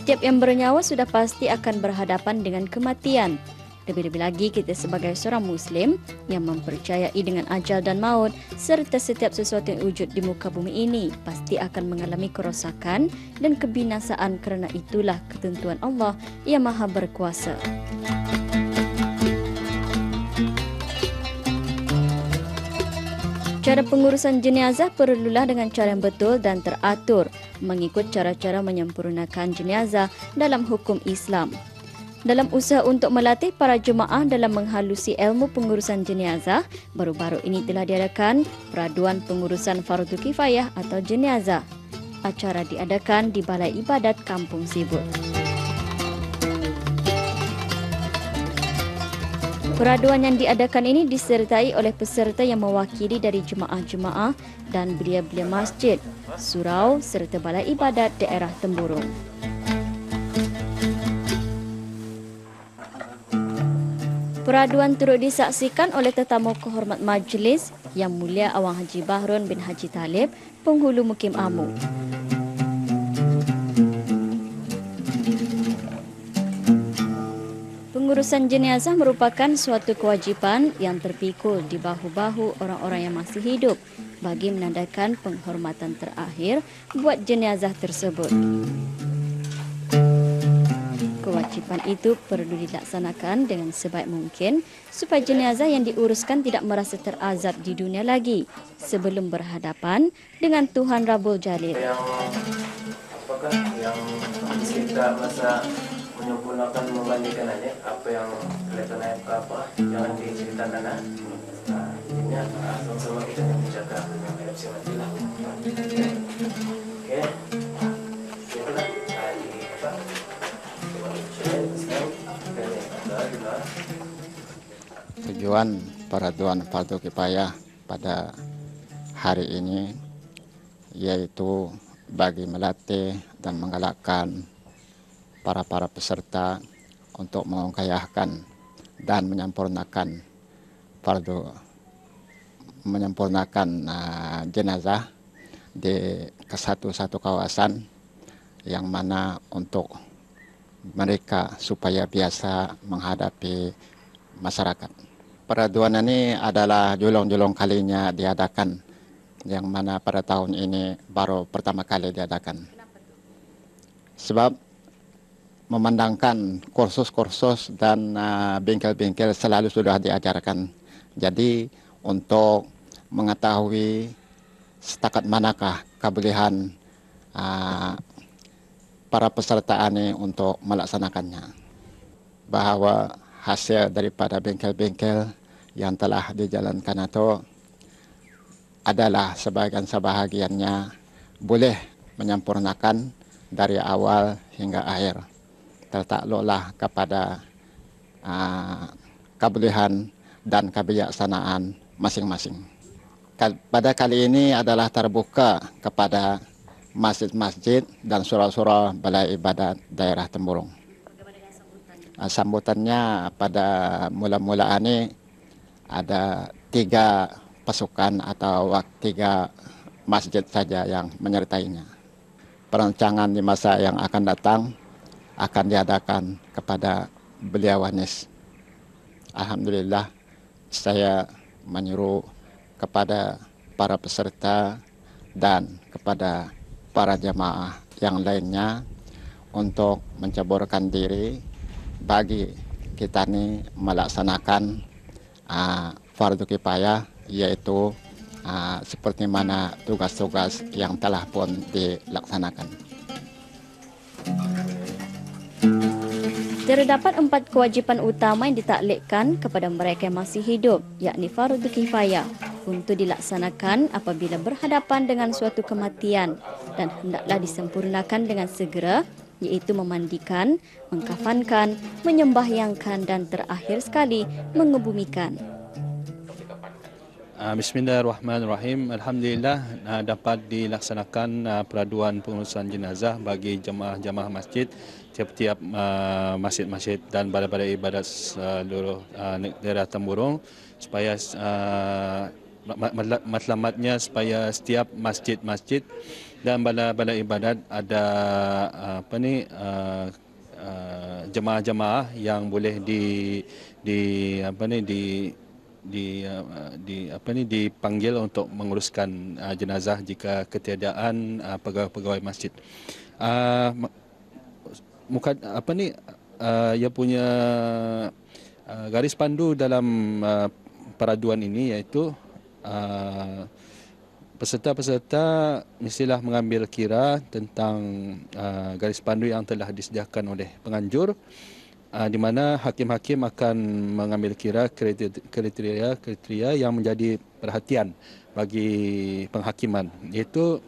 Setiap yang bernyawa sudah pasti akan berhadapan dengan kematian. Lebih-lebih lagi kita sebagai seorang Muslim yang mempercayai dengan ajal dan maut serta setiap sesuatu yang wujud di muka bumi ini pasti akan mengalami kerosakan dan kebinasaan, kerana itulah ketentuan Allah yang Maha Berkuasa. Cara pengurusan jenazah perlulah dengan cara yang betul dan teratur mengikut cara-cara menyempurnakan jenazah dalam hukum Islam. Dalam usaha untuk melatih para jemaah dalam menghalusi ilmu pengurusan jenazah, baru-baru ini telah diadakan peraduan pengurusan fardu kifayah atau jenazah. Acara diadakan di Balai Ibadat Kampung Sibut. Peraduan yang diadakan ini disertai oleh peserta yang mewakili dari jemaah-jemaah dan belia-belia masjid, surau serta Balai Ibadat daerah Temburong. Peraduan turut disaksikan oleh tetamu kehormat majlis Yang Mulia Awang Haji Bahrun bin Haji Talib, penghulu Mukim Amu. Pengurusan jenazah merupakan suatu kewajipan yang terpikul di bahu-bahu orang-orang yang masih hidup bagi menandakan penghormatan terakhir buat jenazah tersebut. Kewajipan itu perlu dilaksanakan dengan sebaik mungkin supaya jenazah yang diuruskan tidak merasa terazab di dunia lagi sebelum berhadapan dengan Tuhan Rabbul Jalil. Apakah yang kita masa menyempurnakan membandingkan aja apa yang kelihatan apa jangan diceritakan ini sama-sama kita yang menjaga hidup si mati lah. Oke. Itulah tujuan peraduan fardu kifayah pada hari ini yaitu bagi melatih dan menggalakkan para peserta untuk mengkayahkan dan menyempurnakan jenazah di satu kawasan yang mana untuk mereka supaya biasa menghadapi masyarakat. Peraduan ini adalah julung-julung kalinya diadakan, yang mana pada tahun ini baru pertama kali diadakan. Sebab memandangkan kursus-kursus dan bengkel-bengkel selalu sudah diajarkan. Jadi untuk mengetahui setakat manakah kebolehan para peserta ini untuk melaksanakannya. Bahwa hasil daripada bengkel-bengkel yang telah dijalankan itu adalah sebahagiannya boleh menyempurnakan dari awal hingga akhir. Tertakluklah kepada kebolehan dan kebijaksanaan masing-masing. Pada kali ini adalah terbuka kepada masjid-masjid dan surau-surau Balai Ibadat daerah Temburong. Sambutannya pada mula-mula ini ada 3 pasukan atau 3 masjid saja yang menyertainya. Perancangan di masa yang akan datang akan diadakan kepada beliau wanis. Alhamdulillah, saya menyuruh kepada para peserta dan kepada para jemaah yang lainnya untuk menceburkan diri bagi kita ini melaksanakan fardu kifayah, yaitu seperti mana tugas-tugas yang telah pun dilaksanakan. Terdapat 4 kewajipan utama yang ditaklifkan kepada mereka yang masih hidup, yakni fardu kifayah untuk dilaksanakan apabila berhadapan dengan suatu kematian dan hendaklah disempurnakan dengan segera, iaitu memandikan, mengkafankan, menyembahyangkan dan terakhir sekali mengebumikan. Bismillahirrahmanirrahim. Alhamdulillah dapat dilaksanakan peraduan pengurusan jenazah bagi jemaah-jemaah masjid tiap-tiap masjid-masjid dan balai-balai ibadat seluruh daerah Temburong supaya matlamatnya supaya setiap masjid-masjid dan balai-balai ibadat ada jemaah-jemaah yang boleh dipanggil untuk menguruskan jenazah jika ketiadaan pegawai-pegawai masjid. Ia punya garis pandu dalam peraduan ini iaitu peserta-peserta mestilah mengambil kira tentang garis pandu yang telah disediakan oleh penganjur, di mana hakim-hakim akan mengambil kira kriteria yang menjadi perhatian bagi penghakiman. Iaitu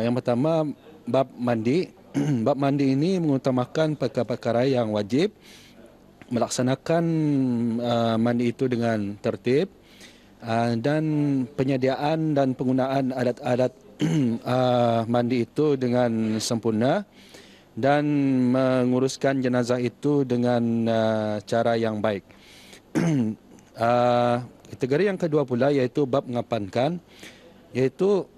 yang pertama, bab mandi. Bab mandi ini mengutamakan perkara-perkara yang wajib, melaksanakan mandi itu dengan tertib, dan penyediaan dan penggunaan alat-alat mandi itu dengan sempurna, dan menguruskan jenazah itu dengan cara yang baik. Kategori yang kedua pula iaitu bab mengapankan, iaitu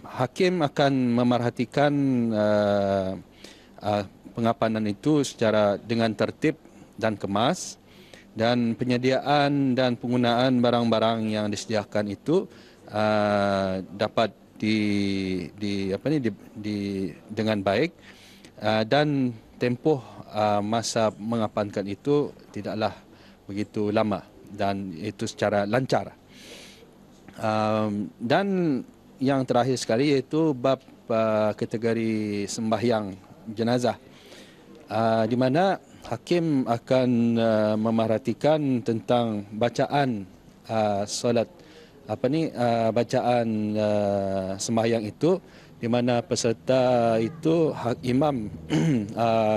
hakim akan memerhatikan pengapanan itu secara dengan tertib dan kemas, dan penyediaan dan penggunaan barang-barang yang disediakan itu dapat dengan baik, dan tempoh masa mengapankan itu tidaklah begitu lama dan itu secara lancar. Dan yang terakhir sekali iaitu bab kategori sembahyang jenazah, di mana hakim akan memerhatikan tentang bacaan solat bacaan sembahyang itu, di mana peserta itu imam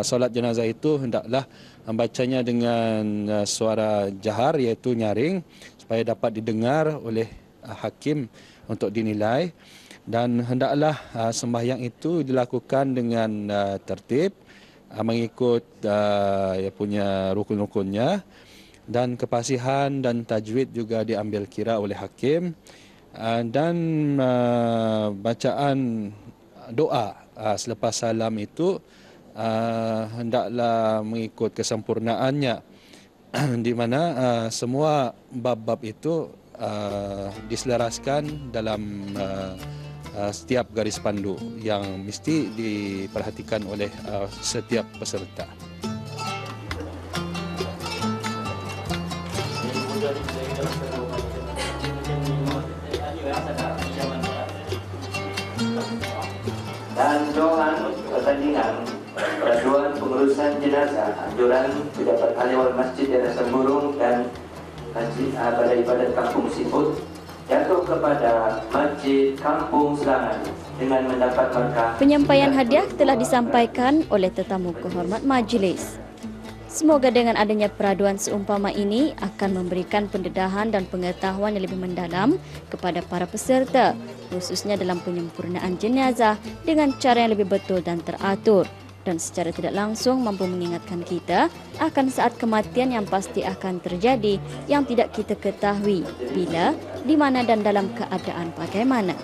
solat jenazah itu hendaklah membacanya dengan suara jahar iaitu nyaring supaya dapat didengar oleh hakim untuk dinilai, dan hendaklah sembahyang itu dilakukan dengan tertib, mengikut punya rukun-rukunnya, dan kepasihan dan tajwid juga diambil kira oleh hakim, dan bacaan doa selepas salam itu hendaklah mengikut kesempurnaannya, di mana semua bab-bab itu diselaraskan dalam setiap garis pandu yang mesti diperhatikan oleh setiap peserta. Dan doa pertandingan peraduan pengurusan jenazah, anjuran pejabat ahli masjid Desa Semburung dan balai ibadat Kampung Siput jatuh kepada Masjid Kampung Selangan dengan mendapat berkah. Penyampaian hadiah telah disampaikan oleh tetamu kehormat majlis. Semoga dengan adanya peraduan seumpama ini akan memberikan pendedahan dan pengetahuan yang lebih mendalam kepada para peserta, khususnya dalam penyempurnaan jenazah dengan cara yang lebih betul dan teratur, dan secara tidak langsung mampu mengingatkan kita akan saat kematian yang pasti akan terjadi yang tidak kita ketahui bila, di mana dan dalam keadaan bagaimana.